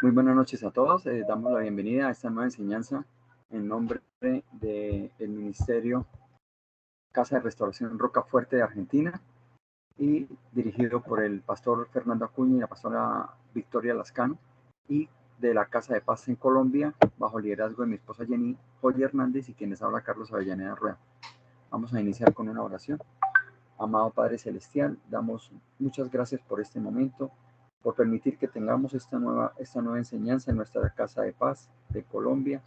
Muy buenas noches a todos. Damos la bienvenida a esta nueva enseñanza en nombre del Ministerio Casa de Restauración Rocafuerte de Argentina y dirigido por el pastor Fernando Acuña y la pastora Victoria Lascano, y de la Casa de Paz en Colombia, bajo el liderazgo de mi esposa Jenny Joya Hernández y quienes habla Carlos Avellaneda Rueda. Vamos a iniciar con una oración. Amado Padre Celestial, damos muchas gracias por este momento, por permitir que tengamos esta nueva enseñanza en nuestra Casa de Paz de Colombia,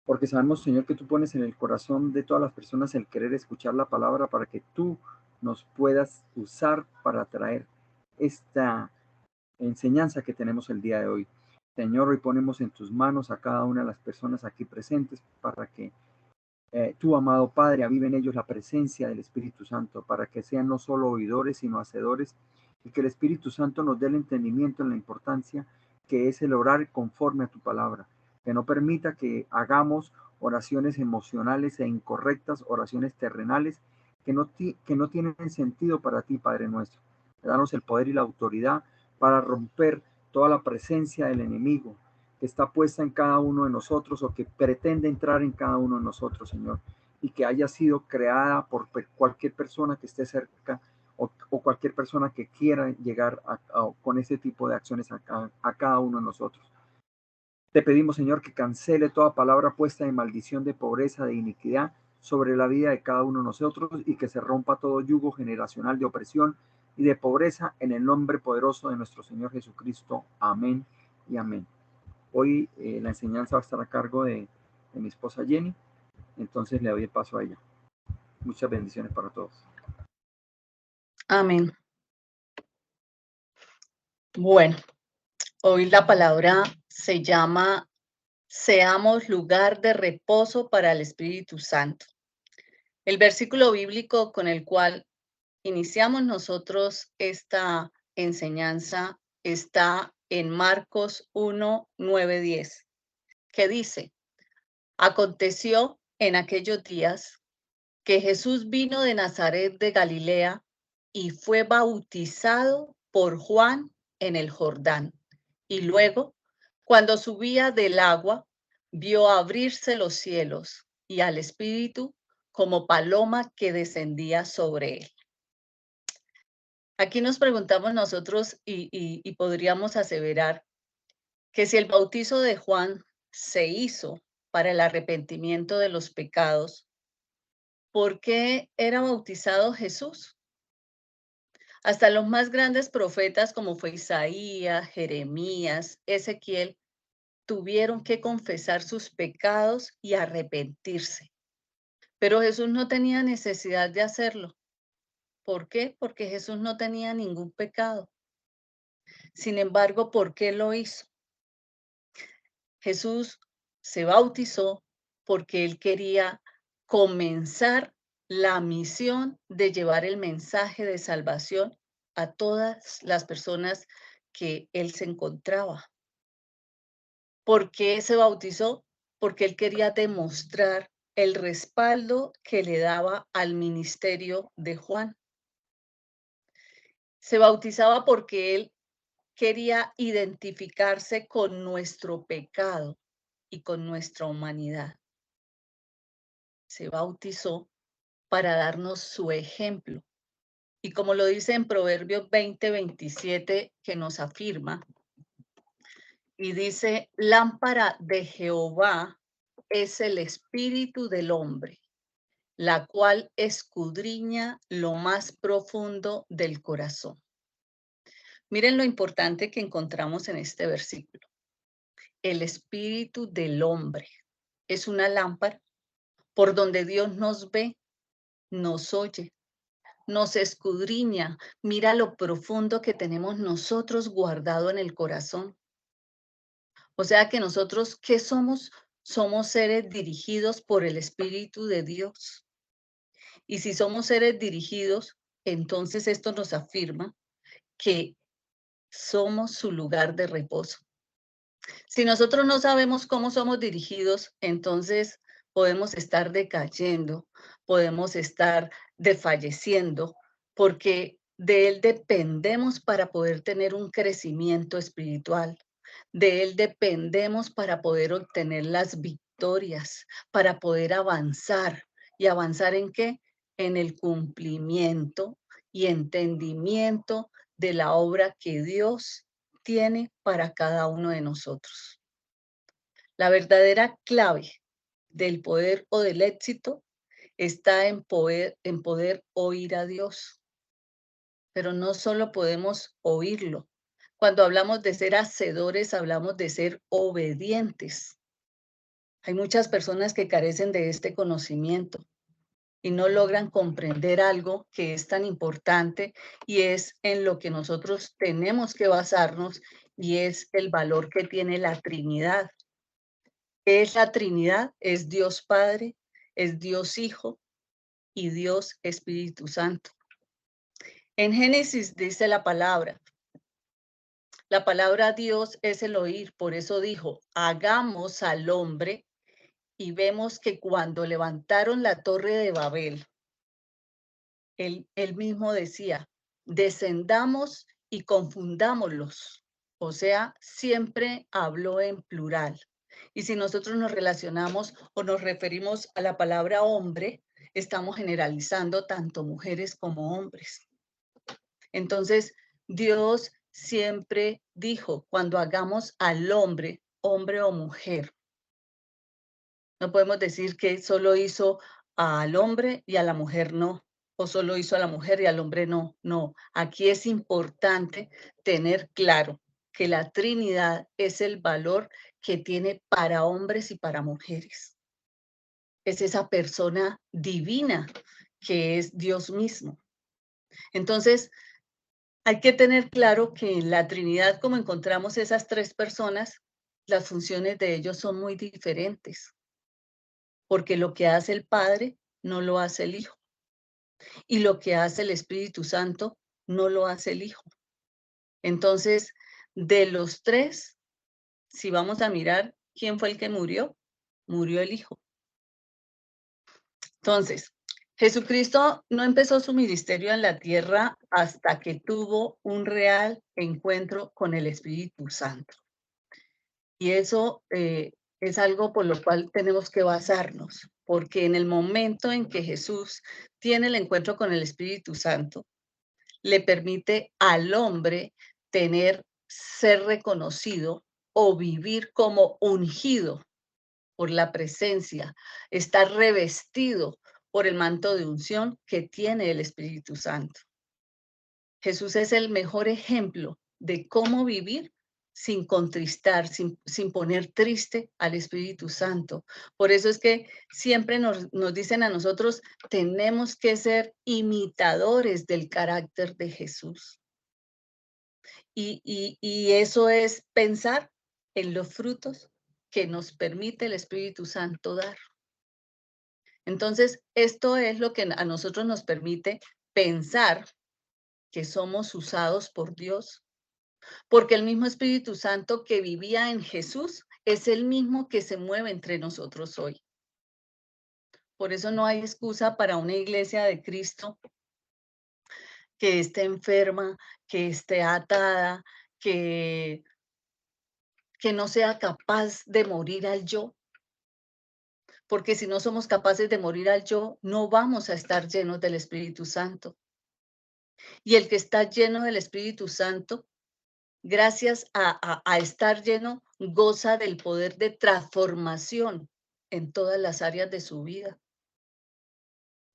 porque sabemos, Señor, que tú pones en el corazón de todas las personas el querer escuchar la palabra para que tú nos puedas usar para traer esta enseñanza que tenemos el día de hoy. Señor, hoy ponemos en tus manos a cada una de las personas aquí presentes para que tú, amado Padre, avive en ellos la presencia del Espíritu Santo, para que sean no solo oidores, sino hacedores, y que el Espíritu Santo nos dé el entendimiento en la importancia que es el orar conforme a tu palabra, que no permita que hagamos oraciones emocionales e incorrectas, oraciones terrenales, que no tienen sentido para ti, Padre nuestro. Danos el poder y la autoridad para romper toda la presencia del enemigo que está puesta en cada uno de nosotros o que pretende entrar en cada uno de nosotros, Señor, y que haya sido creada por cualquier persona que esté cerca o cualquier persona que quiera llegar con ese tipo de acciones a cada uno de nosotros. Te pedimos, Señor, que cancele toda palabra puesta de maldición, de pobreza, de iniquidad sobre la vida de cada uno de nosotros, y que se rompa todo yugo generacional de opresión y de pobreza en el nombre poderoso de nuestro Señor Jesucristo. Amén y amén. Hoy la enseñanza va a estar a cargo de mi esposa Jenny, entonces le doy el paso a ella. Muchas bendiciones para todos. Amén. Bueno, hoy la palabra se llama Seamos lugar de reposo para el Espíritu Santo. El versículo bíblico con el cual iniciamos nosotros esta enseñanza está en Marcos 1, 9, 10, que dice: Aconteció en aquellos días que Jesús vino de Nazaret de Galilea y fue bautizado por Juan en el Jordán. Y luego, cuando subía del agua, vio abrirse los cielos y al Espíritu como paloma que descendía sobre él. Aquí nos preguntamos nosotros y podríamos aseverar que si el bautizo de Juan se hizo para el arrepentimiento de los pecados, ¿por qué era bautizado Jesús? Hasta los más grandes profetas como fue Isaías, Jeremías, Ezequiel, tuvieron que confesar sus pecados y arrepentirse. Pero Jesús no tenía necesidad de hacerlo. ¿Por qué? Porque Jesús no tenía ningún pecado. Sin embargo, ¿por qué lo hizo? Jesús se bautizó porque él quería comenzar la misión de llevar el mensaje de salvación a todas las personas que él se encontraba. ¿Por qué se bautizó? Porque él quería demostrar el respaldo que le daba al ministerio de Juan. Se bautizaba porque él quería identificarse con nuestro pecado y con nuestra humanidad. Se bautizó para darnos su ejemplo. Y como lo dice en Proverbios 20:27, que nos afirma, y dice: lámpara de Jehová es el espíritu del hombre, la cual escudriña lo más profundo del corazón. Miren lo importante que encontramos en este versículo. El espíritu del hombre es una lámpara por donde Dios nos ve, nos oye, nos escudriña, mira lo profundo que tenemos nosotros guardado en el corazón. O sea que nosotros, ¿qué somos? Somos seres dirigidos por el Espíritu de Dios. Y si somos seres dirigidos, entonces esto nos afirma que somos su lugar de reposo. Si nosotros no sabemos cómo somos dirigidos, entonces podemos estar decayendo, podemos estar desfalleciendo, porque de él dependemos para poder tener un crecimiento espiritual. De Él dependemos para poder obtener las victorias, para poder avanzar. ¿Y avanzar en qué? En el cumplimiento y entendimiento de la obra que Dios tiene para cada uno de nosotros. La verdadera clave del poder o del éxito está en poder oír a Dios, pero no solo podemos oírlo. Cuando hablamos de ser hacedores, hablamos de ser obedientes. Hay muchas personas que carecen de este conocimiento y no logran comprender algo que es tan importante y es en lo que nosotros tenemos que basarnos y es el valor que tiene la Trinidad. ¿Qué es la Trinidad? Es Dios Padre, es Dios Hijo y Dios Espíritu Santo. En Génesis dice la palabra Dios es el oír, por eso dijo, hagamos al hombre, y vemos que cuando levantaron la torre de Babel, él mismo decía, descendamos y confundámoslos. O sea, siempre habló en plural. Y si nosotros nos relacionamos o nos referimos a la palabra hombre, estamos generalizando tanto mujeres como hombres. Entonces, Dios siempre dijo, cuando hagamos al hombre, hombre o mujer, no podemos decir que solo hizo al hombre y a la mujer no, o solo hizo a la mujer y al hombre no. No, aquí es importante tener claro que la Trinidad es el valor que tiene para hombres y para mujeres. Es esa persona divina que es Dios mismo. Entonces, hay que tener claro que en la Trinidad, como encontramos esas tres personas, las funciones de ellos son muy diferentes, porque lo que hace el Padre no lo hace el Hijo, y lo que hace el Espíritu Santo no lo hace el Hijo. Entonces, de los tres, si vamos a mirar quién fue el que murió, murió el Hijo. Entonces, Jesucristo no empezó su ministerio en la tierra hasta que tuvo un real encuentro con el Espíritu Santo. Y eso es algo por lo cual tenemos que basarnos, porque en el momento en que Jesús tiene el encuentro con el Espíritu Santo, le permite al hombre ser reconocido o vivir como ungido por la presencia, estar revestido por el manto de unción que tiene el Espíritu Santo. Jesús es el mejor ejemplo de cómo vivir sin contristar, sin poner triste al Espíritu Santo. Por eso es que siempre nos dicen a nosotros, tenemos que ser imitadores del carácter de Jesús. Y eso es pensar en los frutos que nos permite el Espíritu Santo dar. Entonces, esto es lo que a nosotros nos permite pensar que somos usados por Dios, porque el mismo Espíritu Santo que vivía en Jesús es el mismo que se mueve entre nosotros hoy. Por eso no hay excusa para una iglesia de Cristo que esté enferma, que esté atada, que no sea capaz de morir al yo. Porque si no somos capaces de morir al yo, no vamos a estar llenos del Espíritu Santo. Y el que está lleno del Espíritu Santo, gracias a estar lleno, goza del poder de transformación en todas las áreas de su vida.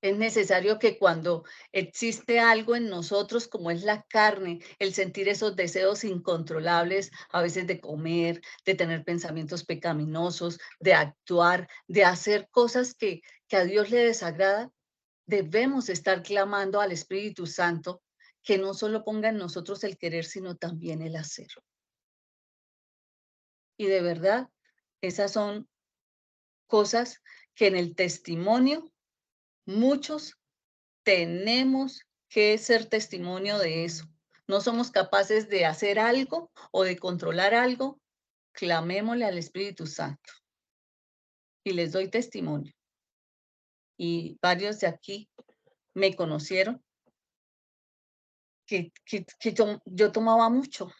Es necesario que cuando existe algo en nosotros, como es la carne, el sentir esos deseos incontrolables, a veces de comer, de tener pensamientos pecaminosos, de actuar, de hacer cosas que a Dios le desagrada, debemos estar clamando al Espíritu Santo que no solo ponga en nosotros el querer, sino también el hacer. Y de verdad, esas son cosas que en el testimonio muchos tenemos que ser testimonio de eso. No somos capaces de hacer algo o de controlar algo, clamémosle al Espíritu Santo. Y les doy testimonio. Y varios de aquí me conocieron que yo tomaba mucho,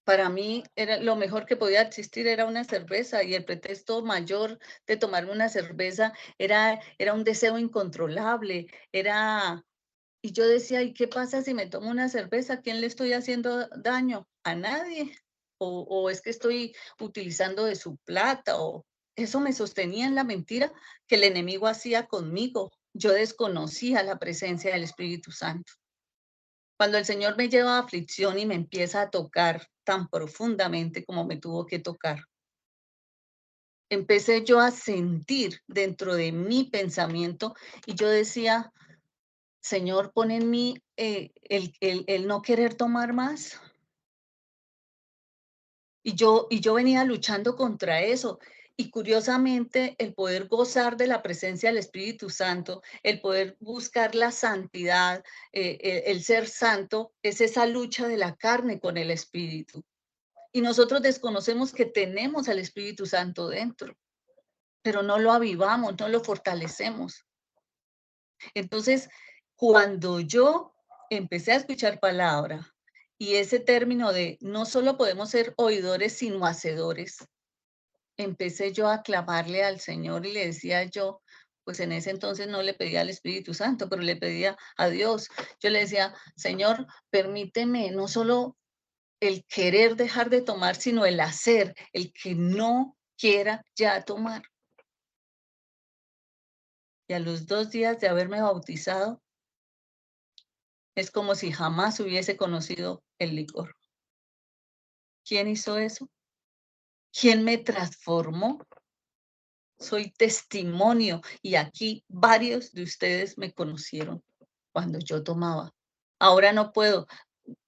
para mí era lo mejor que podía existir era una cerveza y el pretexto mayor de tomarme una cerveza era un deseo incontrolable, y yo decía: "¿Y qué pasa si me tomo una cerveza? ¿A quién le estoy haciendo daño? ¿A nadie? ¿O es que estoy utilizando de su plata?". O eso me sostenía en la mentira que el enemigo hacía conmigo. Yo desconocía la presencia del Espíritu Santo. Cuando el Señor me lleva a aflicción y me empieza a tocar tan profundamente como me tuvo que tocar, empecé yo a sentir dentro de mi pensamiento y yo decía: "Señor, pon en mí, el no querer tomar más". Y yo venía luchando contra eso. Y curiosamente, el poder gozar de la presencia del Espíritu Santo, el poder buscar la santidad, el ser santo, es esa lucha de la carne con el Espíritu. Y nosotros desconocemos que tenemos al Espíritu Santo dentro, pero no lo avivamos, no lo fortalecemos. Entonces, cuando yo empecé a escuchar palabra y ese término de no solo podemos ser oidores, sino hacedores, empecé yo a clamarle al Señor y le decía yo, pues en ese entonces no le pedía al Espíritu Santo, pero le pedía a Dios. Yo le decía: "Señor, permíteme no solo el querer dejar de tomar, sino el hacer, el que no quiera ya tomar". Y a los 2 días de haberme bautizado, es como si jamás hubiese conocido el licor. ¿Quién hizo eso? ¿Quién me transformó? Soy testimonio y aquí varios de ustedes me conocieron cuando yo tomaba. Ahora no puedo,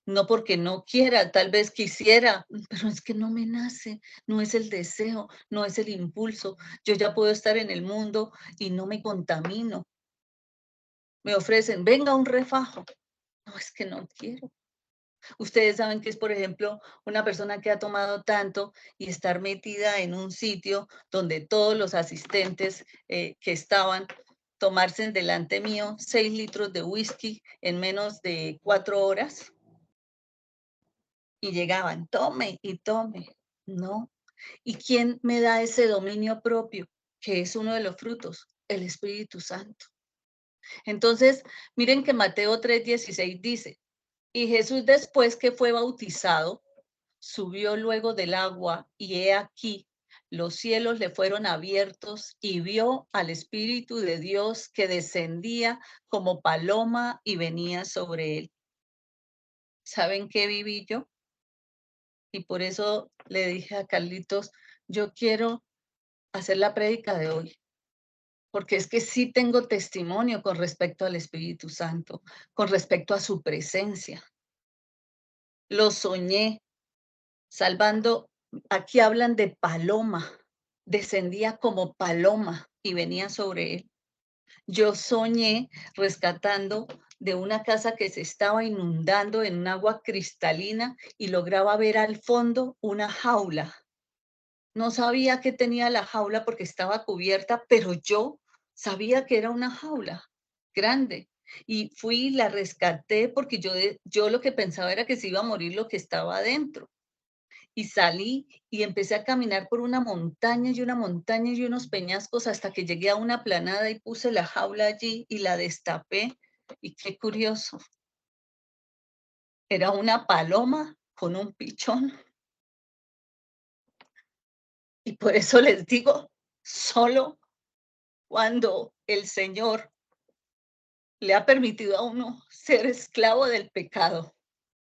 no porque no quiera, tal vez quisiera, pero es que no me nace, no es el deseo, no es el impulso. Yo ya puedo estar en el mundo y no me contamino. Me ofrecen, venga un refajo. No, es que no quiero. Ustedes saben que es, por ejemplo, una persona que ha tomado tanto y estar metida en un sitio donde todos los asistentes que estaban tomarse delante mío 6 litros de whisky en menos de 4 horas y llegaban, tome y tome. No. ¿Y quién me da ese dominio propio? Que es uno de los frutos, el Espíritu Santo. Entonces, miren que Mateo 3:16 dice, y Jesús después que fue bautizado, subió luego del agua, y he aquí, los cielos le fueron abiertos, y vio al Espíritu de Dios que descendía como paloma y venía sobre él. ¿Saben qué viví yo? Y por eso le dije a Carlitos, yo quiero hacer la prédica de hoy, porque es que sí tengo testimonio con respecto al Espíritu Santo, con respecto a su presencia. Lo soñé, salvando, aquí hablan de paloma, descendía como paloma y venía sobre él. Yo soñé rescatando de una casa que se estaba inundando en un agua cristalina y lograba ver al fondo una jaula. No sabía que tenía la jaula porque estaba cubierta, pero yo sabía que era una jaula grande. Y fui y la rescaté porque yo lo que pensaba era que se iba a morir lo que estaba adentro. Y salí y empecé a caminar por una montaña y una montaña y unos peñascos hasta que llegué a una planada y puse la jaula allí y la destapé. Y qué curioso, era una paloma con un pichón. Y por eso les digo, solo cuando el Señor le ha permitido a uno ser esclavo del pecado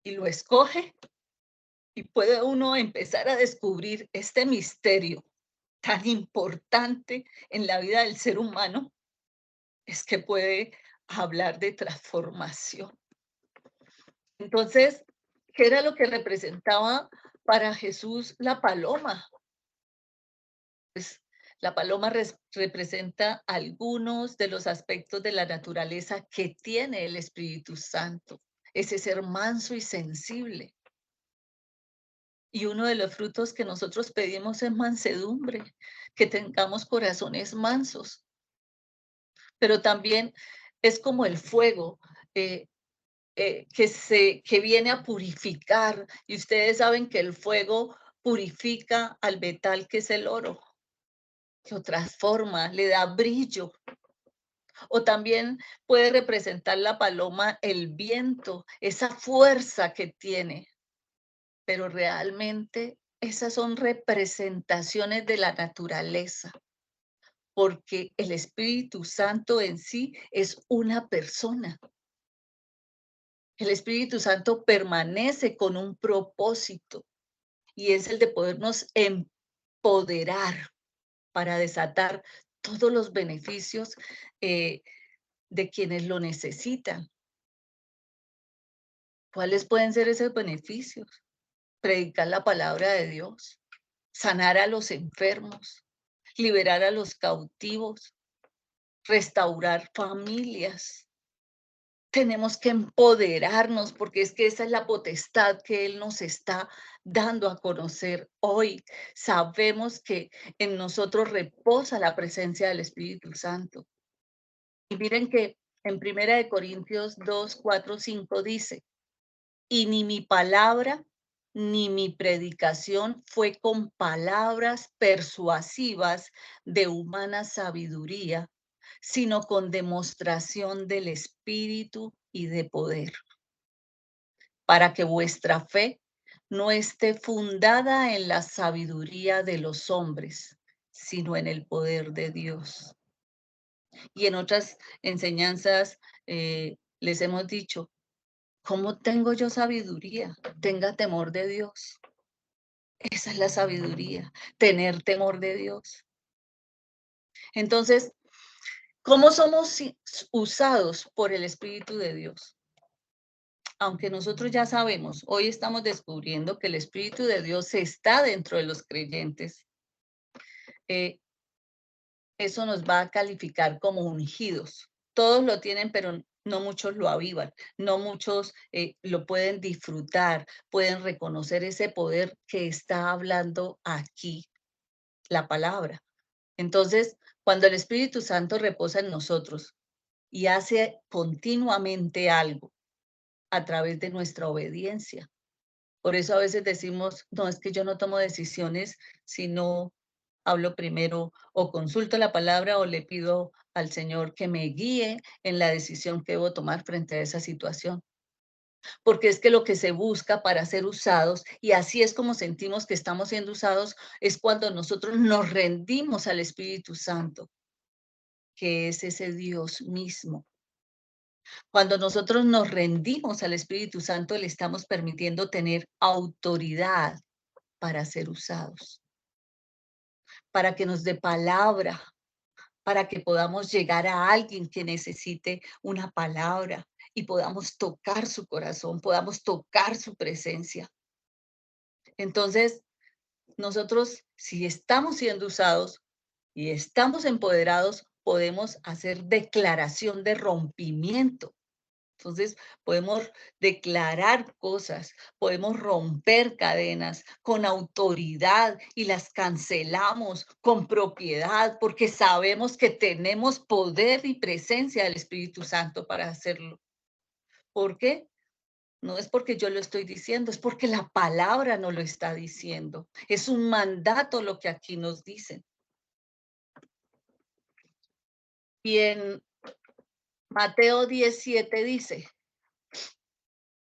y lo escoge, y puede uno empezar a descubrir este misterio tan importante en la vida del ser humano, es que puede hablar de transformación. Entonces, ¿qué era lo que representaba para Jesús la paloma? Pues la paloma representa algunos de los aspectos de la naturaleza que tiene el Espíritu Santo, ese ser manso y sensible. Y uno de los frutos que nosotros pedimos es mansedumbre, que tengamos corazones mansos, pero también es como el fuego. que viene a purificar. Y ustedes saben que el fuego purifica al metal que es el oro, lo transforma, le da brillo. O también puede representar la paloma, el viento, esa fuerza que tiene. Pero realmente esas son representaciones de la naturaleza, porque el Espíritu Santo en sí es una persona. El Espíritu Santo permanece con un propósito y es el de podernos empoderar para desatar todos los beneficios de quienes lo necesitan. ¿Cuáles pueden ser esos beneficios? Predicar la palabra de Dios, sanar a los enfermos, liberar a los cautivos, restaurar familias. Tenemos que empoderarnos porque es que esa es la potestad que Él nos está dando a conocer hoy. Sabemos que en nosotros reposa la presencia del Espíritu Santo. Y miren que en 1 Corintios 2, 4, 5 dice, y ni mi palabra ni mi predicación fue con palabras persuasivas de humana sabiduría, sino con demostración del Espíritu y de poder, para que vuestra fe no esté fundada en la sabiduría de los hombres, sino en el poder de Dios. Y en otras enseñanzas les hemos dicho, ¿cómo tengo yo sabiduría? Tenga temor de Dios. Esa es la sabiduría, tener temor de Dios. Entonces, ¿cómo somos usados por el Espíritu de Dios? Aunque nosotros ya sabemos, hoy estamos descubriendo que el Espíritu de Dios está dentro de los creyentes. Eso nos va a calificar como ungidos. Todos lo tienen, pero no muchos lo avivan, no muchos lo pueden disfrutar, pueden reconocer ese poder que está hablando aquí la palabra. Entonces, cuando el Espíritu Santo reposa en nosotros y hace continuamente algo a través de nuestra obediencia. Por eso a veces decimos, no, es que yo no tomo decisiones si no hablo primero o consulto la palabra o le pido al Señor que me guíe en la decisión que debo tomar frente a esa situación. Porque es que lo que se busca para ser usados, y así es como sentimos que estamos siendo usados, es cuando nosotros nos rendimos al Espíritu Santo, que es ese Dios mismo. Cuando nosotros nos rendimos al Espíritu Santo, le estamos permitiendo tener autoridad para ser usados, para que nos dé palabra, para que podamos llegar a alguien que necesite una palabra y podamos tocar su corazón, podamos tocar su presencia. Entonces, nosotros, si estamos siendo usados y estamos empoderados, podemos hacer declaración de rompimiento. Entonces, podemos declarar cosas, podemos romper cadenas con autoridad y las cancelamos con propiedad porque sabemos que tenemos poder y presencia del Espíritu Santo para hacerlo. ¿Por qué? No es porque yo lo estoy diciendo, es porque la palabra no lo está diciendo. Es un mandato lo que aquí nos dicen. Y en Mateo 17 dice,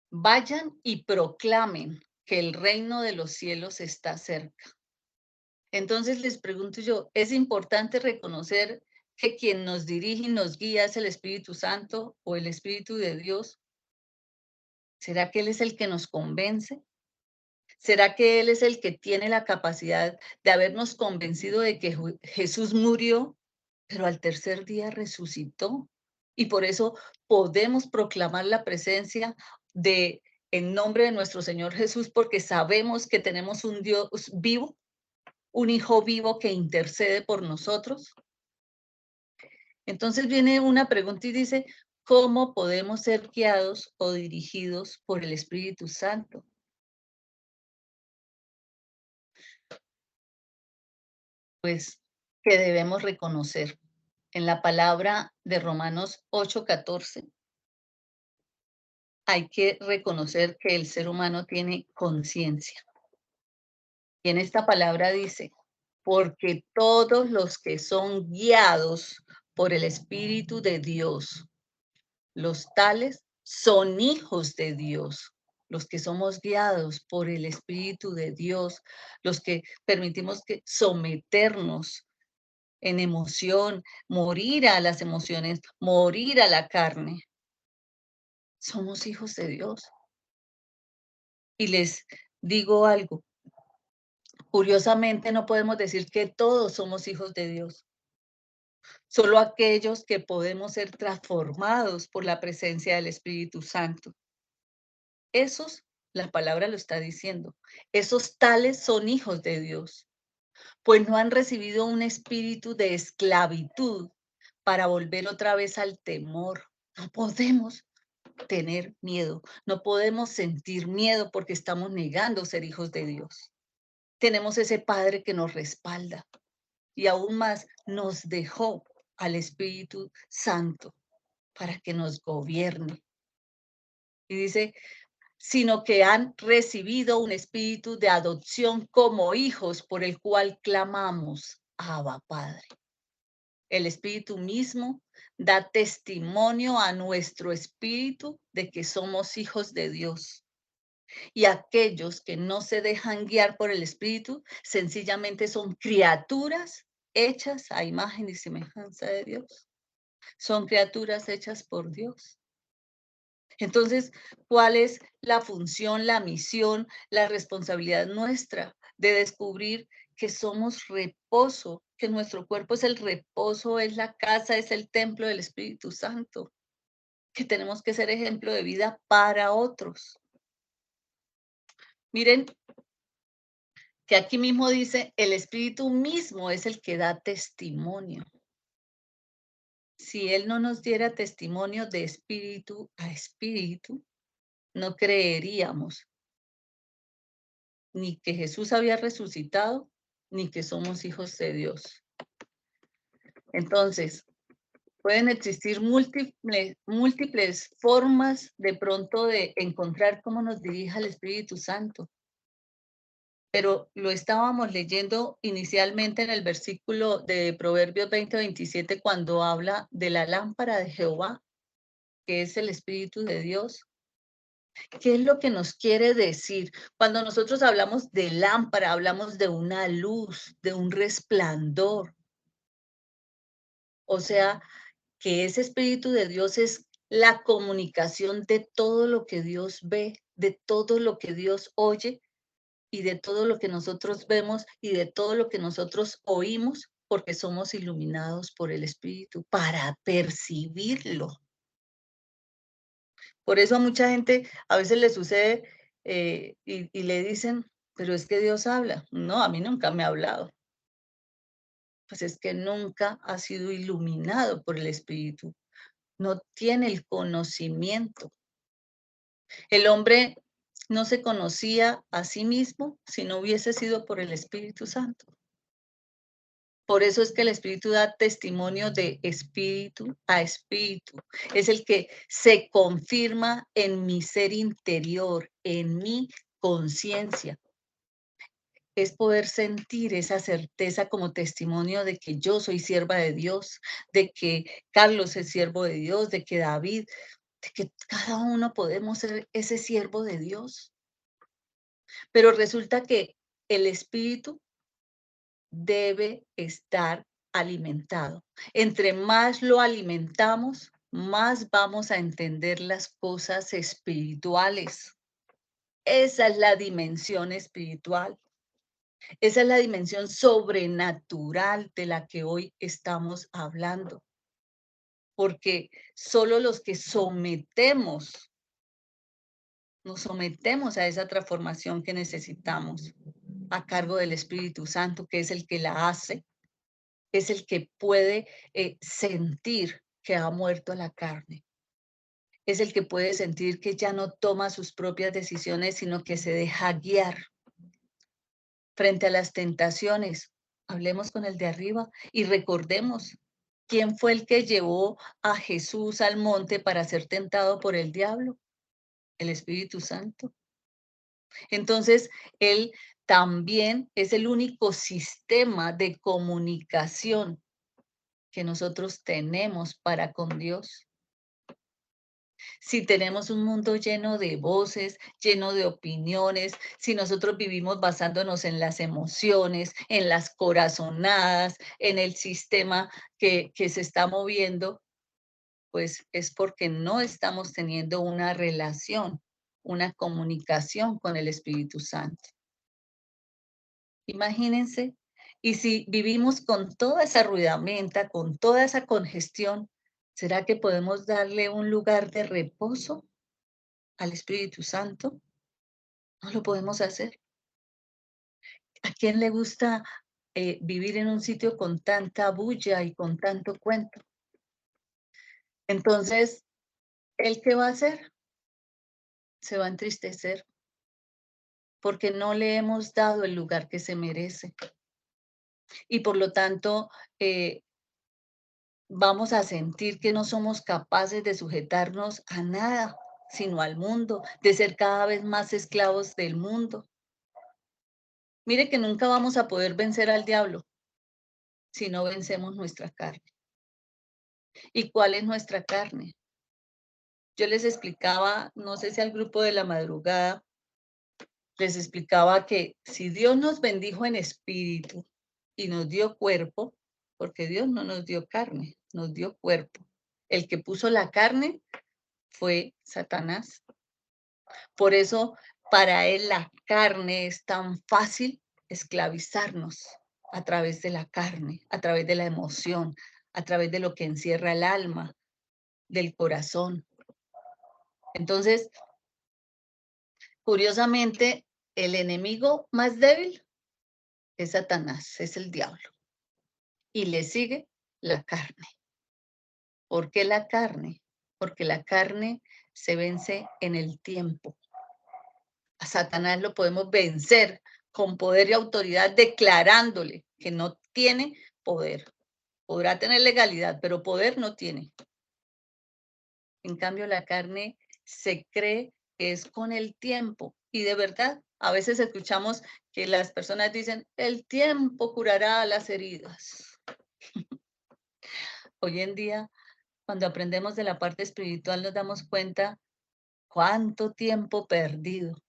vayan y proclamen que el reino de los cielos está cerca. Entonces les pregunto yo, ¿es importante reconocer que quien nos dirige y nos guía es el Espíritu Santo o el Espíritu de Dios? ¿Será que Él es el que nos convence? ¿Será que Él es el que tiene la capacidad de habernos convencido de que Jesús murió, pero al tercer día resucitó? Y por eso podemos proclamar la presencia de en nombre de nuestro Señor Jesús, porque sabemos que tenemos un Dios vivo, un Hijo vivo que intercede por nosotros. Entonces viene una pregunta y dice, ¿cómo podemos ser guiados o dirigidos por el Espíritu Santo? Pues que debemos reconocer. En la palabra de Romanos 8:14 hay que reconocer que el ser humano tiene conciencia. Y en esta palabra dice, porque todos los que son guiados por el Espíritu de Dios, los tales son hijos de Dios. Los que somos guiados por el Espíritu de Dios, los que permitimos que someternos en emoción, morir a las emociones, morir a la carne, somos hijos de Dios. Y les digo algo, curiosamente no podemos decir que todos somos hijos de Dios. Solo aquellos que podemos ser transformados por la presencia del Espíritu Santo. Esos, la palabra lo está diciendo, esos tales son hijos de Dios, pues no han recibido un espíritu de esclavitud para volver otra vez al temor. No podemos tener miedo, no podemos sentir miedo porque estamos negando ser hijos de Dios. Tenemos ese Padre que nos respalda y aún más nos dejó al Espíritu Santo para que nos gobierne. Y dice, sino que han recibido un espíritu de adopción como hijos por el cual clamamos, Abba, Padre. El Espíritu mismo da testimonio a nuestro espíritu de que somos hijos de Dios. Y aquellos que no se dejan guiar por el Espíritu, sencillamente son criaturas hechas a imagen y semejanza de Dios. Son criaturas hechas por Dios. Entonces, ¿cuál es la función, la misión, la responsabilidad nuestra de descubrir que somos reposo, que nuestro cuerpo es el reposo, es la casa, es el templo del Espíritu Santo, que tenemos que ser ejemplo de vida para otros? Miren que aquí mismo dice, el Espíritu mismo es el que da testimonio. Si Él no nos diera testimonio de espíritu a espíritu, no creeríamos ni que Jesús había resucitado, ni que somos hijos de Dios. Entonces, pueden existir múltiples formas de pronto de encontrar cómo nos dirija el Espíritu Santo. Pero lo estábamos leyendo inicialmente en el versículo de Proverbios 20:27, cuando habla de la lámpara de Jehová, que es el Espíritu de Dios. ¿Qué es lo que nos quiere decir? Cuando nosotros hablamos de lámpara, hablamos de una luz, de un resplandor. O sea, que ese Espíritu de Dios es la comunicación de todo lo que Dios ve, de todo lo que Dios oye y de todo lo que nosotros vemos y de todo lo que nosotros oímos, porque somos iluminados por el Espíritu para percibirlo. Por eso a mucha gente a veces le sucede y le dicen, pero es que Dios habla. No, a mí nunca me ha hablado. Pues es que nunca ha sido iluminado por el Espíritu. No tiene el conocimiento. El hombre no se conocía a sí mismo si no hubiese sido por el Espíritu Santo. Por eso es que el Espíritu da testimonio de espíritu a espíritu. Es el que se confirma en mi ser interior, en mi conciencia. Es poder sentir esa certeza como testimonio de que yo soy sierva de Dios, de que Carlos es siervo de Dios, de que David, de que cada uno podemos ser ese siervo de Dios. Pero resulta que el Espíritu debe estar alimentado. Entre más lo alimentamos, más vamos a entender las cosas espirituales. Esa es la dimensión espiritual. Esa es la dimensión sobrenatural de la que hoy estamos hablando. Porque solo los que nos sometemos a esa transformación que necesitamos a cargo del Espíritu Santo, que es el que la hace, es el que puede sentir que ha muerto la carne. Es el que puede sentir que ya no toma sus propias decisiones, sino que se deja guiar frente a las tentaciones. Hablemos con el de arriba y recordemos quién fue el que llevó a Jesús al monte para ser tentado por el diablo. el Espíritu Santo. Entonces, Él también es el único sistema de comunicación que nosotros tenemos para con Dios. Si tenemos un mundo lleno de voces, lleno de opiniones, si nosotros vivimos basándonos en las emociones, en las corazonadas, en el sistema que se está moviendo, pues es porque no estamos teniendo una relación, una comunicación con el Espíritu Santo. Imagínense, y si vivimos con toda esa ruidamenta, con toda esa congestión, ¿será que podemos darle un lugar de reposo al Espíritu Santo? No lo podemos hacer. ¿A quién le gusta vivir en un sitio con tanta bulla y con tanto cuento? Entonces, ¿él qué va a hacer? Se va a entristecer porque no le hemos dado el lugar que se merece. Y por lo tanto, vamos a sentir que no somos capaces de sujetarnos a nada, sino al mundo, de ser cada vez más esclavos del mundo. Mire que nunca vamos a poder vencer al diablo si no vencemos nuestra carne. ¿Y cuál es nuestra carne? Yo les explicaba, no sé si al grupo de la madrugada, les explicaba que si Dios nos bendijo en espíritu y nos dio cuerpo, porque Dios no nos dio carne, nos dio cuerpo. El que puso la carne fue Satanás. Por eso para él la carne es tan fácil esclavizarnos a través de la carne, a través de la emoción, a través de lo que encierra el alma, del corazón. Entonces, curiosamente, el enemigo más débil es Satanás, es el diablo. Y le sigue la carne. ¿Por qué la carne? Porque la carne se vence en el tiempo. A Satanás lo podemos vencer con poder y autoridad declarándole que no tiene poder. Podrá tener legalidad, pero poder no tiene. En cambio, la carne se cree que es con el tiempo. Y de verdad, a veces escuchamos que las personas dicen, el tiempo curará las heridas. Hoy en día, cuando aprendemos de la parte espiritual, nos damos cuenta cuánto tiempo perdido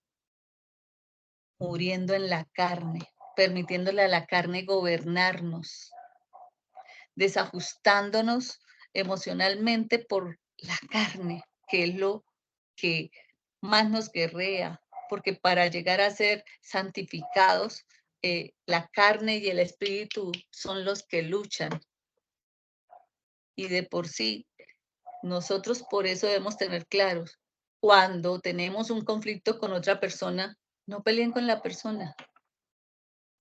muriendo en la carne, permitiéndole a la carne gobernarnos, desajustándonos emocionalmente por la carne, que es lo que más nos guerrea, porque para llegar a ser santificados, la carne y el espíritu son los que luchan. Y de por sí, nosotros por eso debemos tener claros, cuando tenemos un conflicto con otra persona, no peleen con la persona,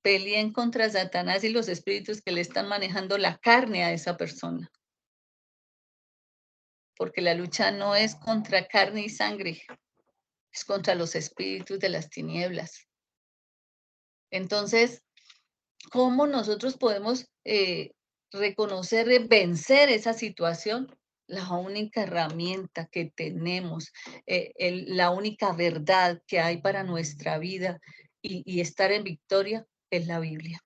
peleen contra Satanás y los espíritus que le están manejando la carne a esa persona. Porque la lucha no es contra carne y sangre, es contra los espíritus de las tinieblas. Entonces, ¿cómo nosotros podemos reconocer y vencer esa situación? La única herramienta que tenemos, la única verdad que hay para nuestra vida y estar en victoria es la Biblia.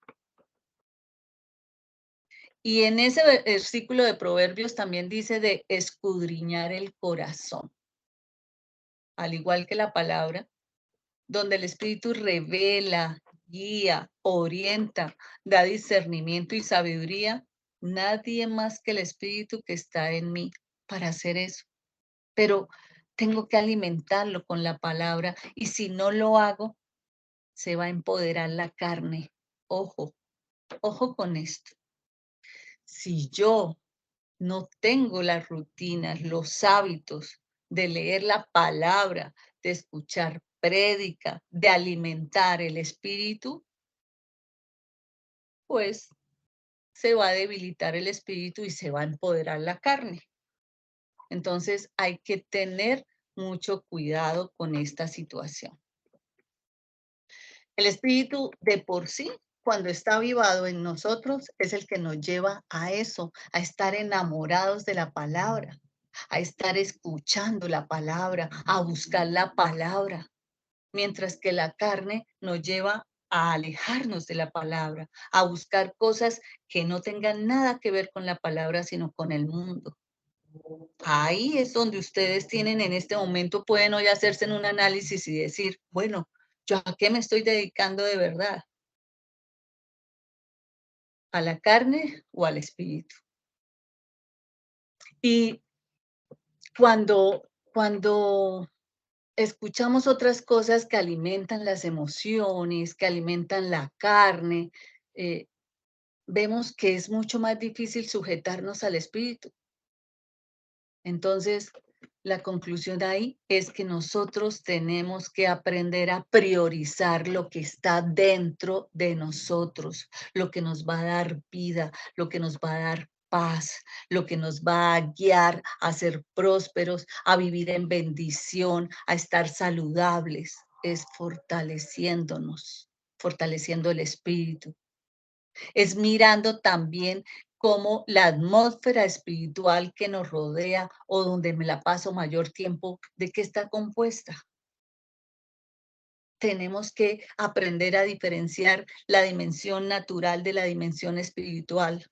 Y en ese versículo de Proverbios también dice de escudriñar el corazón, al igual que la palabra, donde el Espíritu revela, guía, orienta, da discernimiento y sabiduría, nadie más que el Espíritu que está en mí para hacer eso. Pero tengo que alimentarlo con la palabra y si no lo hago, se va a empoderar la carne. Ojo, ojo con esto. Si yo no tengo las rutinas, los hábitos de leer la palabra, de escuchar prédica, de alimentar el espíritu, pues se va a debilitar el espíritu y se va a empoderar la carne. Entonces hay que tener mucho cuidado con esta situación. El espíritu de por sí, cuando está avivado en nosotros, es el que nos lleva a eso, a estar enamorados de la palabra, a estar escuchando la palabra, a buscar la palabra, mientras que la carne nos lleva a alejarnos de la palabra, a buscar cosas que no tengan nada que ver con la palabra, sino con el mundo. Ahí es donde ustedes tienen en este momento, pueden hoy hacerse un análisis y decir, bueno, ¿yo a qué me estoy dedicando de verdad? ¿A la carne o al espíritu? Y cuando escuchamos otras cosas que alimentan las emociones, que alimentan la carne, vemos que es mucho más difícil sujetarnos al espíritu. Entonces, la conclusión ahí es que nosotros tenemos que aprender a priorizar lo que está dentro de nosotros, lo que nos va a dar vida, lo que nos va a dar paz, lo que nos va a guiar a ser prósperos, a vivir en bendición, a estar saludables, es fortaleciéndonos, fortaleciendo el espíritu. Es mirando también cómo la atmósfera espiritual que nos rodea o donde me la paso mayor tiempo, ¿de qué está compuesta? Tenemos que aprender a diferenciar la dimensión natural de la dimensión espiritual.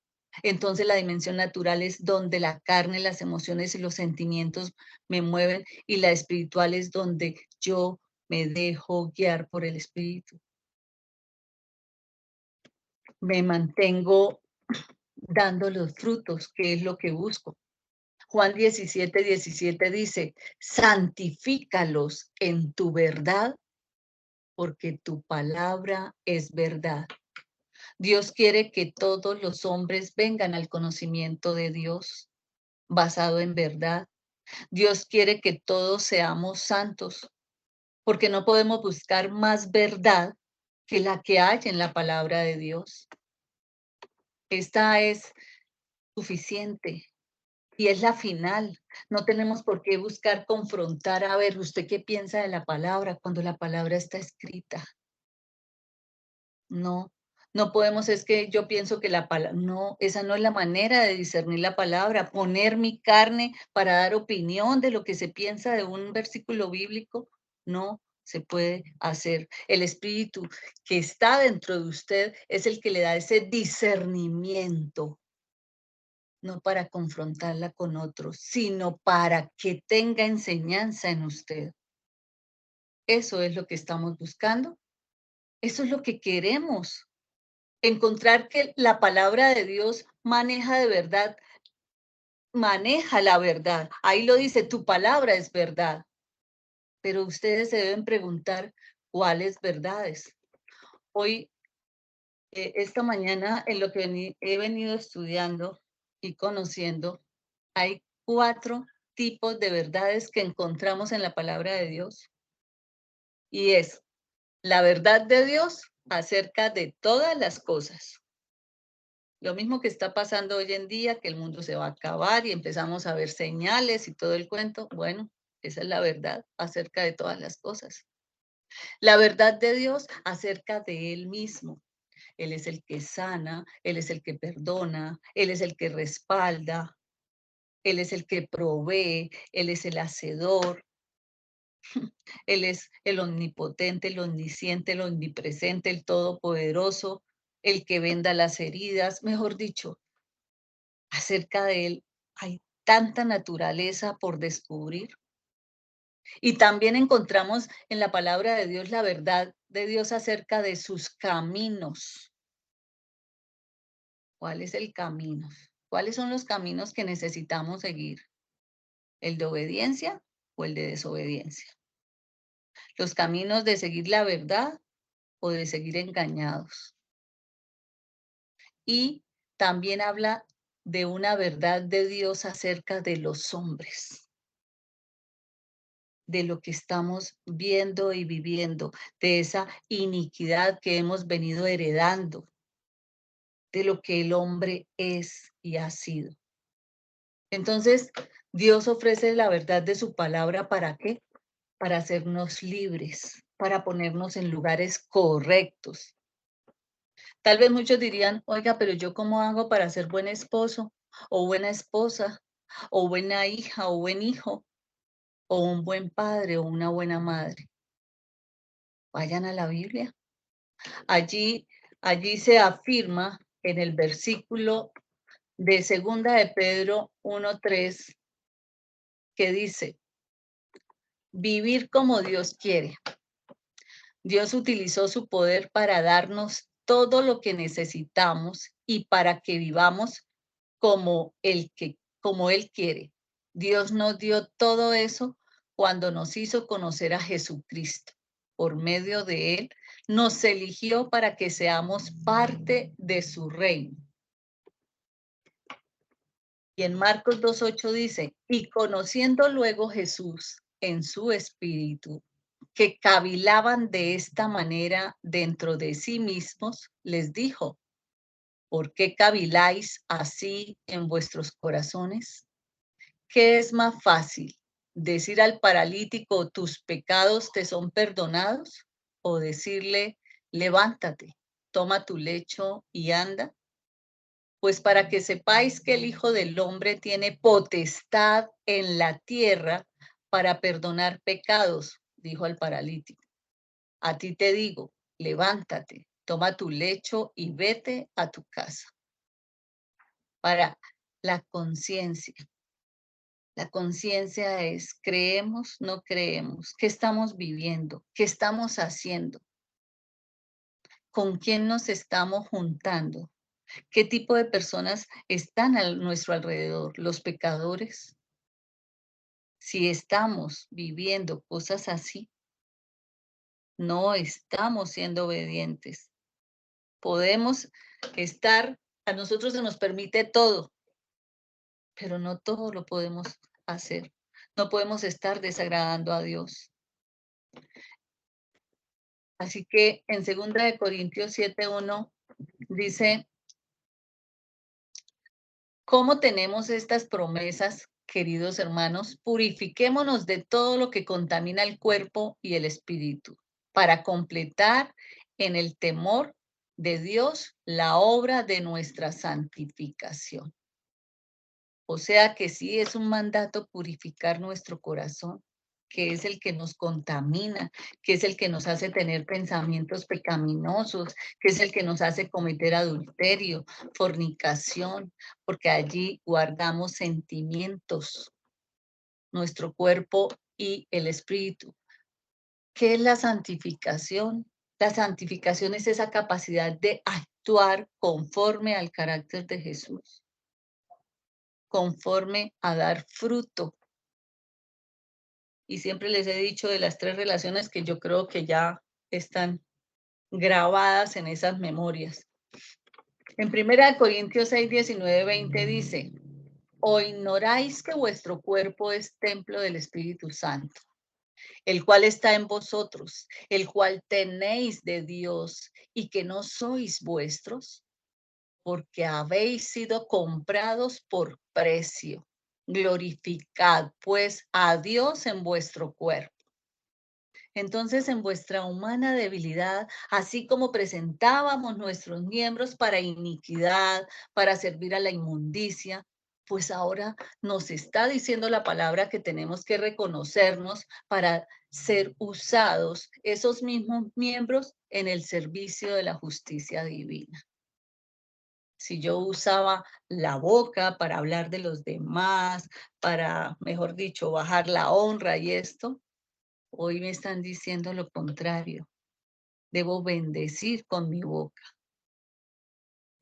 Entonces la dimensión natural es donde la carne, las emociones y los sentimientos me mueven, y la espiritual es donde yo me dejo guiar por el espíritu. Me mantengo dando los frutos, que es lo que busco. Juan 17:17 dice, santifícalos en tu verdad, porque tu palabra es verdad. Dios quiere que todos los hombres vengan al conocimiento de Dios, basado en verdad. Dios quiere que todos seamos santos, porque no podemos buscar más verdad que la que hay en la palabra de Dios. Esta es suficiente. Y es la final. No tenemos por qué buscar confrontar, a ver, ¿usted qué piensa de la palabra cuando la palabra está escrita? No, no podemos, es que yo pienso que la palabra, no, esa no es la manera de discernir la palabra, poner mi carne para dar opinión de lo que se piensa de un versículo bíblico, no se puede hacer. El espíritu que está dentro de usted es el que le da ese discernimiento, no para confrontarla con otros, sino para que tenga enseñanza en usted. Eso es lo que estamos buscando. Eso es lo que queremos. Encontrar que la palabra de Dios maneja de verdad, maneja la verdad. Ahí lo dice, tu palabra es verdad. Pero ustedes se deben preguntar cuáles verdades. Hoy, esta mañana, en lo que he venido estudiando y conociendo, hay 4 tipos de verdades que encontramos en la palabra de Dios. Y es la verdad de Dios acerca de todas las cosas. Lo mismo que está pasando hoy en día, que el mundo se va a acabar y empezamos a ver señales y todo el cuento. Bueno, esa es la verdad acerca de todas las cosas. La verdad de Dios acerca de Él mismo. Él es el que sana, Él es el que perdona, Él es el que respalda, Él es el que provee, Él es el hacedor, Él es el omnipotente, el omnisciente, el omnipresente, el todopoderoso, el que venda las heridas. Mejor dicho, acerca de Él hay tanta naturaleza por descubrir. Y también encontramos en la palabra de Dios la verdad de Dios acerca de sus caminos. ¿Cuál es el camino? ¿Cuáles son los caminos que necesitamos seguir? ¿El de obediencia o el de desobediencia? ¿Los caminos de seguir la verdad o de seguir engañados? Y también habla de una verdad de Dios acerca de los hombres, de lo que estamos viendo y viviendo, de esa iniquidad que hemos venido heredando, de lo que el hombre es y ha sido. Entonces, Dios ofrece la verdad de su palabra, ¿para qué? Para hacernos libres, para ponernos en lugares correctos. Tal vez muchos dirían, oiga, pero yo ¿cómo hago para ser buen esposo o buena esposa? o buena hija o buen hijo, o un buen padre o una buena madre. Vayan a la Biblia. Allí, allí se afirma en el versículo de Segunda de Pedro 1:3 que dice, vivir como Dios quiere. Dios utilizó su poder para darnos todo lo que necesitamos y para que vivamos como Él quiere. Dios nos dio todo eso cuando nos hizo conocer a Jesucristo. Por medio de Él, nos eligió para que seamos parte de su reino. Y en Marcos 2:8 dice, y conociendo luego Jesús en su espíritu, que cavilaban de esta manera dentro de sí mismos, les dijo, ¿por qué caviláis así en vuestros corazones? ¿Qué es más fácil? ¿Decir al paralítico, tus pecados te son perdonados? ¿O decirle, levántate, toma tu lecho y anda? Pues para que sepáis que el Hijo del Hombre tiene potestad en la tierra para perdonar pecados, dijo al paralítico. A ti te digo, levántate, toma tu lecho y vete a tu casa. Para la conciencia. La conciencia es, creemos, no creemos, qué estamos viviendo, qué estamos haciendo, con quién nos estamos juntando, qué tipo de personas están a nuestro alrededor, los pecadores. Si estamos viviendo cosas así, no estamos siendo obedientes. Podemos estar, a nosotros se nos permite todo, pero no todo lo podemos hacer. No podemos estar desagradando a Dios. Así que en 2 Corintios 7:1 dice, ¿cómo tenemos estas promesas, queridos hermanos? Purifiquémonos de todo lo que contamina el cuerpo y el espíritu, para completar en el temor de Dios la obra de nuestra santificación. O sea que sí es un mandato purificar nuestro corazón, que es el que nos contamina, que es el que nos hace tener pensamientos pecaminosos, que es el que nos hace cometer adulterio, fornicación, porque allí guardamos sentimientos, nuestro cuerpo y el espíritu. ¿Qué es la santificación? La santificación es esa capacidad de actuar conforme al carácter de Jesús, conforme a dar fruto. Y siempre les he dicho de las 3 relaciones que yo creo que ya están grabadas en esas memorias. En 1 Corintios 6, 19, 20 dice, ¿o ignoráis que vuestro cuerpo es templo del Espíritu Santo, el cual está en vosotros, el cual tenéis de Dios y que no sois vuestros? Porque habéis sido comprados por precio. Glorificad pues a Dios en vuestro cuerpo. Entonces, en vuestra humana debilidad, así como presentábamos nuestros miembros para iniquidad, para servir a la inmundicia, pues ahora nos está diciendo la palabra que tenemos que reconocernos para ser usados esos mismos miembros en el servicio de la justicia divina. Si yo usaba la boca para hablar de los demás, para, mejor dicho, bajar la honra y esto, hoy me están diciendo lo contrario. Debo bendecir con mi boca.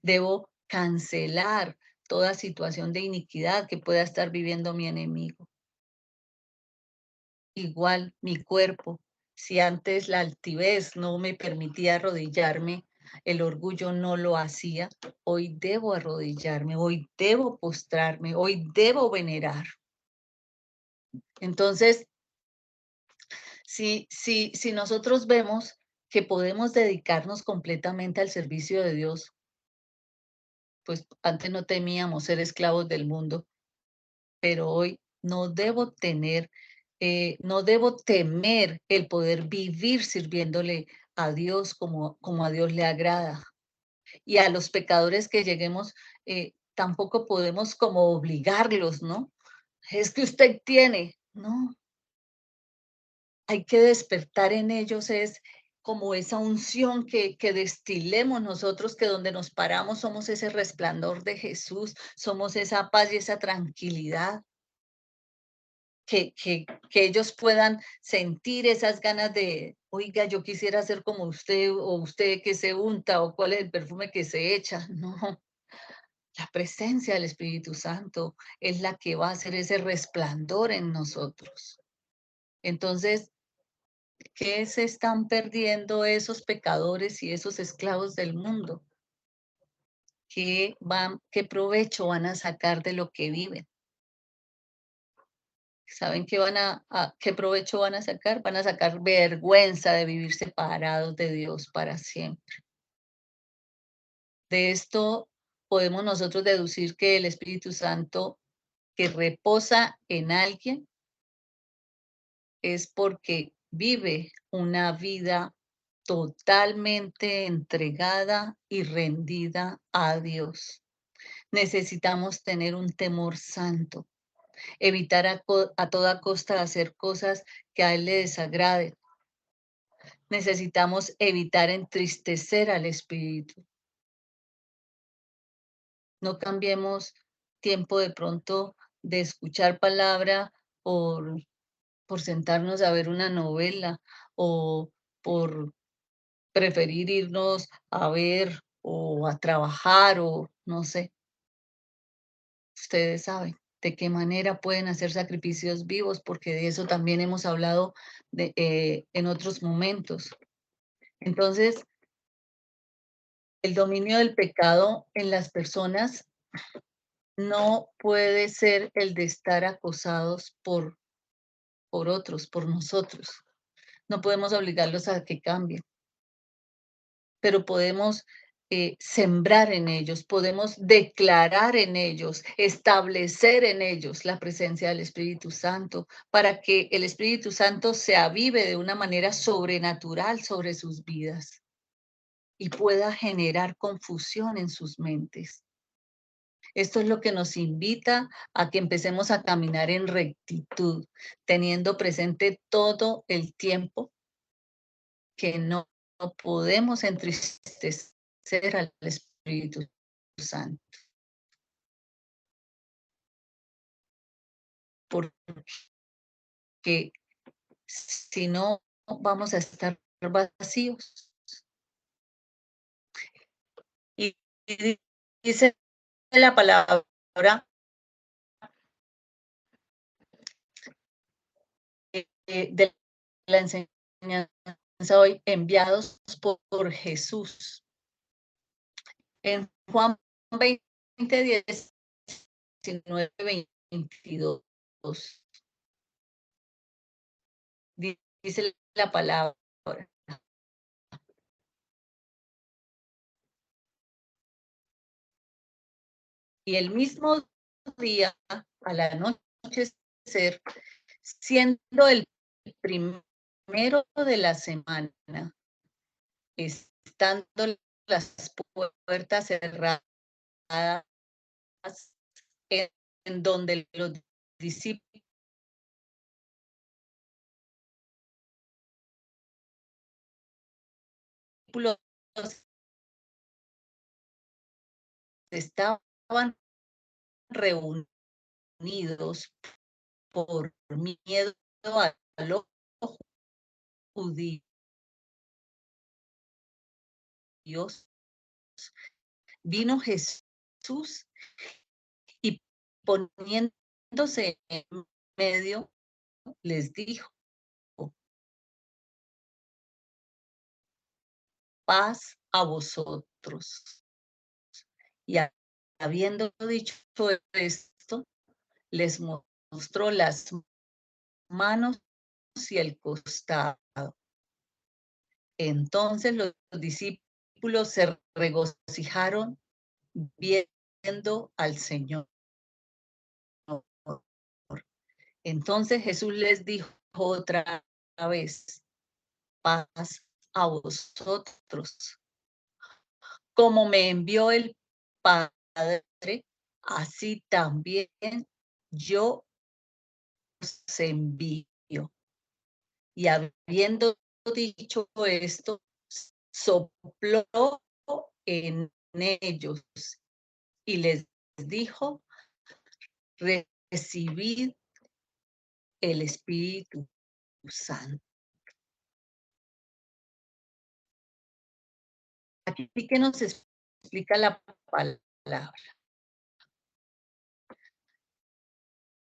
Debo cancelar toda situación de iniquidad que pueda estar viviendo mi enemigo. Igual mi cuerpo. Si antes la altivez no me permitía arrodillarme, el orgullo no lo hacía, hoy debo arrodillarme, hoy debo postrarme, hoy debo venerar. Entonces, si nosotros vemos que podemos dedicarnos completamente al servicio de Dios, pues antes no temíamos ser esclavos del mundo, pero hoy no debo no debo temer el poder vivir sirviéndole a Dios como a Dios le agrada. Y a los pecadores que lleguemos, tampoco podemos como obligarlos, ¿no? es que usted tiene. No, hay que despertar en ellos, es como esa unción que destilemos nosotros, que donde nos paramos somos ese resplandor de Jesús, somos esa paz y esa tranquilidad. Que ellos puedan sentir esas ganas de, oiga, yo quisiera ser como usted, o usted que se unta, o cuál es el perfume que se echa. No, la presencia del Espíritu Santo es la que va a hacer ese resplandor en nosotros. Entonces, ¿qué se están perdiendo esos pecadores y esos esclavos del mundo? ¿Qué provecho van a sacar de lo que viven? ¿Saben qué provecho van a sacar? Van a sacar vergüenza de vivir separados de Dios para siempre. De esto podemos nosotros deducir que el Espíritu Santo que reposa en alguien es porque vive una vida totalmente entregada y rendida a Dios. Necesitamos tener un temor santo, evitar a toda costa hacer cosas que a Él le desagraden. Necesitamos evitar entristecer al Espíritu. No cambiemos tiempo de pronto de escuchar palabra por, por sentarnos a ver una novela o por preferir irnos a ver o a trabajar o no sé. Ustedes saben de qué manera pueden hacer sacrificios vivos, porque de eso también hemos hablado en otros momentos. Entonces, el dominio del pecado en las personas no puede ser el de estar acosados por otros, por nosotros. No podemos obligarlos a que cambien, pero podemos sembrar en ellos, podemos declarar en ellos, establecer en ellos la presencia del Espíritu Santo, para que el Espíritu Santo se avive de una manera sobrenatural sobre sus vidas y pueda generar confusión en sus mentes. Esto es lo que nos invita a que empecemos a caminar en rectitud, teniendo presente todo el tiempo que no podemos entristecer al Espíritu Santo, porque si no vamos a estar vacíos. Y dice la palabra de la enseñanza hoy, enviados por Jesús. En Juan 20, 19, 22, dice la palabra. Y el mismo día, a la anochecer, siendo el primero de la semana, estando las puertas cerradas, en donde los discípulos estaban reunidos por miedo a los judíos, vino Jesús y poniéndose en medio, les dijo: paz a vosotros. Y habiendo dicho esto, les mostró las manos y el costado. Entonces los discípulos se regocijaron viendo al Señor. Entonces Jesús les dijo otra vez: paz a vosotros. Como me envió el Padre, así también yo envío. Y habiendo dicho esto, sopló en ellos y les dijo: recibid el Espíritu Santo. Aquí que nos explica la palabra.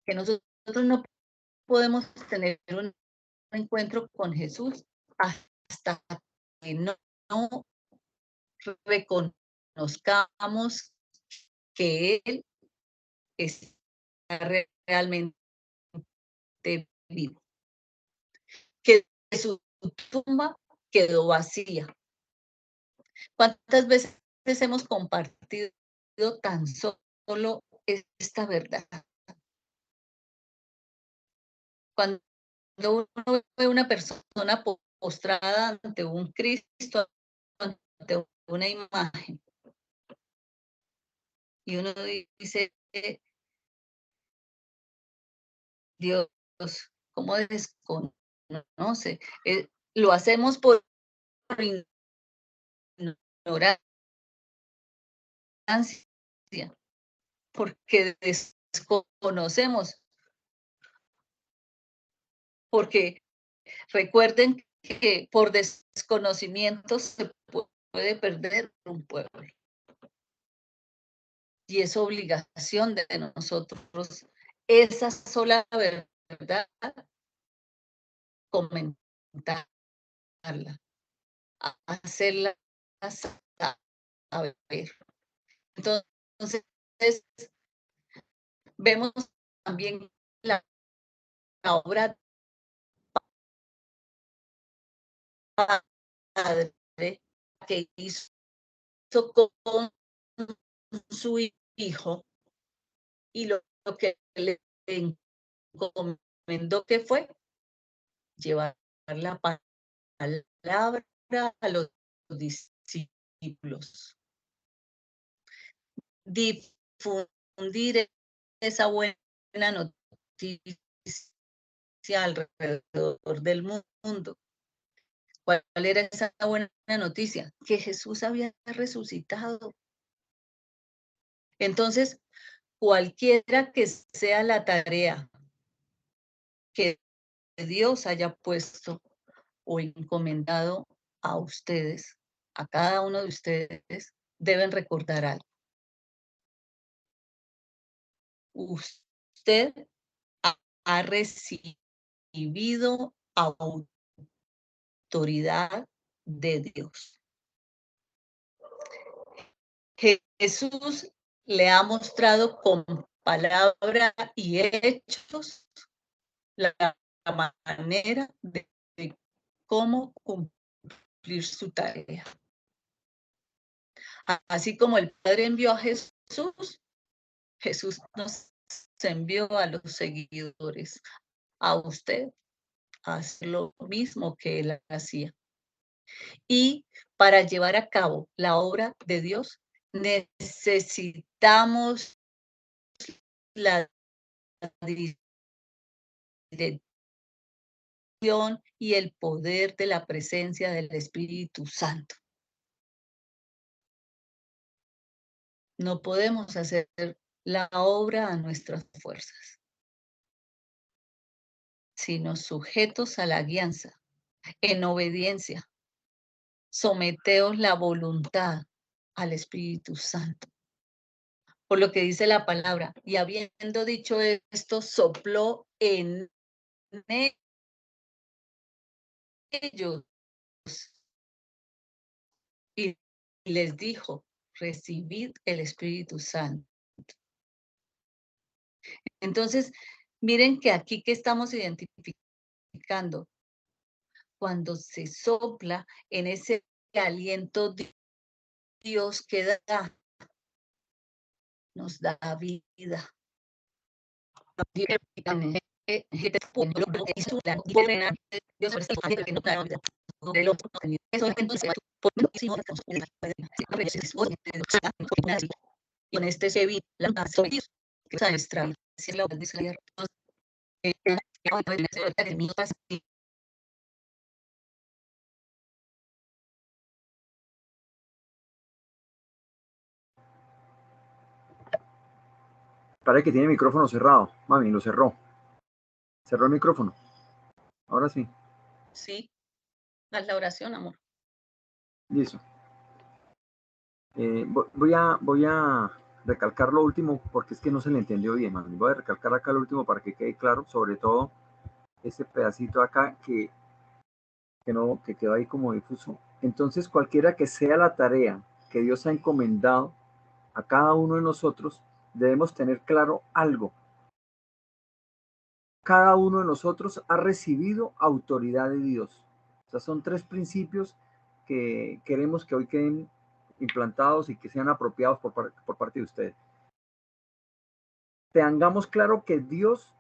Que nosotros no podemos tener un encuentro con Jesús hasta que no reconozcamos que Él está realmente vivo, que su tumba quedó vacía. ¿Cuántas veces hemos compartido tan solo esta verdad? Cuando uno ve una persona postrada ante un Cristo, ante una imagen, y uno dice: Dios, ¿cómo desconoce? Lo hacemos por ignorancia, porque desconocemos, porque recuerden que por desconocimiento se puede perder un pueblo. Y es obligación de nosotros esa sola verdad, comentarla, hacerla saber. Entonces, vemos también la obra padre que hizo con su hijo, y lo que le encomendó que fue llevar la palabra a los discípulos, difundir esa buena noticia alrededor del mundo. ¿Cuál era esa buena noticia? Que Jesús había resucitado. Entonces, cualquiera que sea la tarea que Dios haya puesto o encomendado a ustedes, a cada uno de ustedes, deben recordar algo. Usted ha recibido autoridad de Dios. Jesús le ha mostrado con palabra y hechos la manera de cómo cumplir su tarea. Así como el Padre envió a Jesús, Jesús nos envió a los seguidores, a usted, a hacer lo mismo que él hacía. Y para llevar a cabo la obra de Dios, necesitamos la dirección y el poder de la presencia del Espíritu Santo. No podemos hacer la obra a nuestras fuerzas, sino sujetos a la guianza, en obediencia. Someteos la voluntad al Espíritu Santo. Por lo que dice la palabra, y habiendo dicho esto, sopló en ellos y les dijo: recibid el Espíritu Santo. Entonces, miren que aquí que estamos identificando, cuando se sopla en ese aliento, Dios que da, nos da vida. Con este se vi la nuestra Parece que tiene el micrófono cerrado. Mami, lo cerró. Cerró el micrófono. Ahora sí. Sí, haz la oración, amor. Listo. Voy a recalcar lo último porque es que no se le entendió bien, mami. Voy a recalcar acá lo último para que quede claro, sobre todo este pedacito acá que quedó ahí como difuso. Entonces, cualquiera que sea la tarea que Dios ha encomendado a cada uno de nosotros, debemos tener claro algo. Cada uno de nosotros ha recibido autoridad de Dios. O sea, son tres principios que queremos que hoy queden implantados y que sean apropiados por parte de ustedes. Tengamos claro que Dios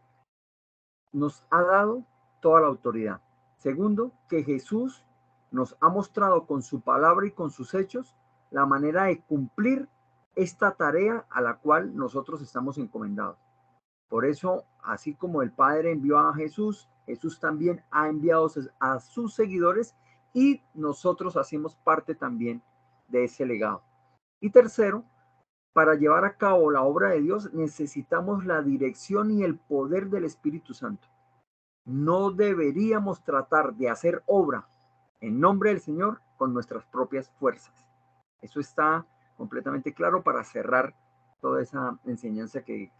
nos ha dado toda la autoridad. Segundo, que Jesús nos ha mostrado con su palabra y con sus hechos la manera de cumplir esta tarea a la cual nosotros estamos encomendados. Por eso, así como el Padre envió a Jesús, Jesús también ha enviado a sus seguidores y nosotros hacemos parte también de ese legado. Y tercero, para llevar a cabo la obra de Dios necesitamos la dirección y el poder del Espíritu Santo. No deberíamos tratar de hacer obra en nombre del Señor con nuestras propias fuerzas. Eso está completamente claro para cerrar toda esa enseñanza que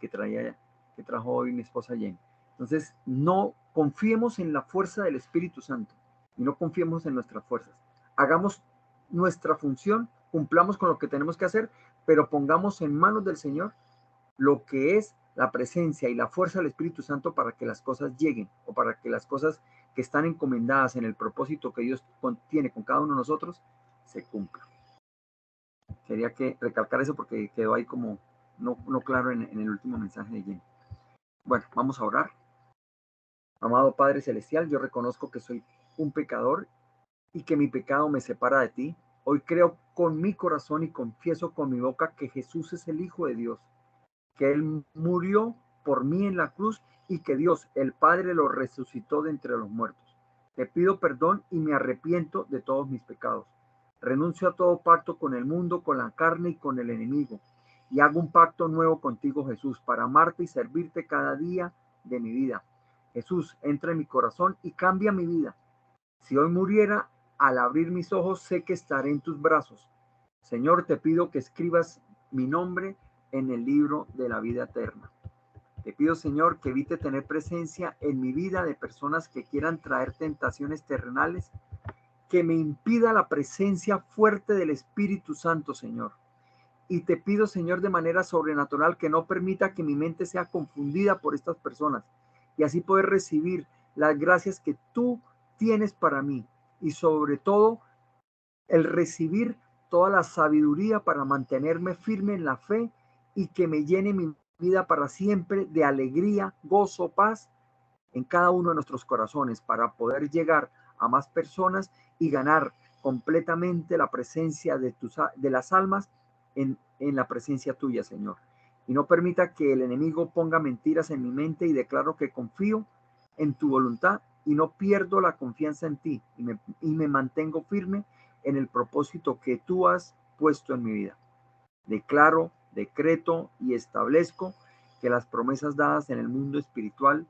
trajo hoy mi esposa Jen. Entonces, no confiemos en la fuerza del Espíritu Santo y no confiemos en nuestras fuerzas. Hagamos nuestra función, cumplamos con lo que tenemos que hacer, pero pongamos en manos del Señor lo que es la presencia y la fuerza del Espíritu Santo para que las cosas lleguen o para que las cosas que están encomendadas en el propósito que Dios tiene con cada uno de nosotros se cumplan. Quería que recalcar eso porque quedó ahí como no claro en el último mensaje de Jenny. Bueno, vamos a orar. Amado Padre Celestial, yo reconozco que soy un pecador y que mi pecado me separa de ti. Hoy creo con mi corazón y confieso con mi boca que Jesús es el Hijo de Dios, que Él murió por mí en la cruz y que Dios, el Padre, lo resucitó de entre los muertos. Te pido perdón y me arrepiento de todos mis pecados. Renuncio a todo pacto con el mundo, con la carne y con el enemigo. Y hago un pacto nuevo contigo, Jesús, para amarte y servirte cada día de mi vida. Jesús, entra en mi corazón y cambia mi vida. Si hoy muriera, al abrir mis ojos, sé que estaré en tus brazos. Señor, te pido que escribas mi nombre en el libro de la vida eterna. Te pido, Señor, que evite tener presencia en mi vida de personas que quieran traer tentaciones terrenales, que me impida la presencia fuerte del Espíritu Santo, Señor. Y te pido, Señor, de manera sobrenatural, que no permita que mi mente sea confundida por estas personas y así poder recibir las gracias que tú tienes para mí y sobre todo el recibir toda la sabiduría para mantenerme firme en la fe y que me llene mi vida para siempre de alegría, gozo, paz en cada uno de nuestros corazones para poder llegar a más personas y ganar completamente la presencia de las almas en la presencia tuya, Señor. Y no permita que el enemigo ponga mentiras en mi mente y declaro que confío en tu voluntad y no pierdo la confianza en ti y me mantengo firme en el propósito que tú has puesto en mi vida. Declaro, decreto y establezco que las promesas dadas en el mundo espiritual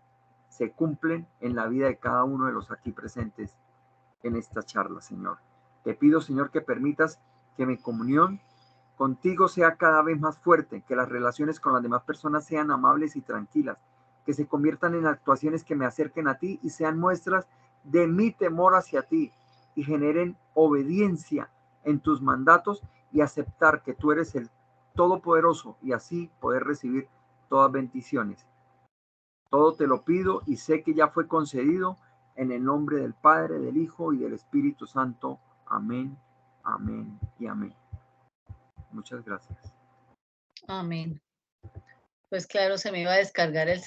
se cumplen en la vida de cada uno de los aquí presentes en esta charla, Señor. Te pido, Señor, que permitas que mi comunión contigo sea cada vez más fuerte, que las relaciones con las demás personas sean amables y tranquilas, que se conviertan en actuaciones que me acerquen a ti y sean muestras de mi temor hacia ti y generen obediencia en tus mandatos y aceptar que tú eres el Todopoderoso y así poder recibir todas bendiciones. Todo te lo pido y sé que ya fue concedido en el nombre del Padre, del Hijo y del Espíritu Santo. Amén, amén y amén. Muchas gracias. Amén. Pues claro, se me iba a descargar el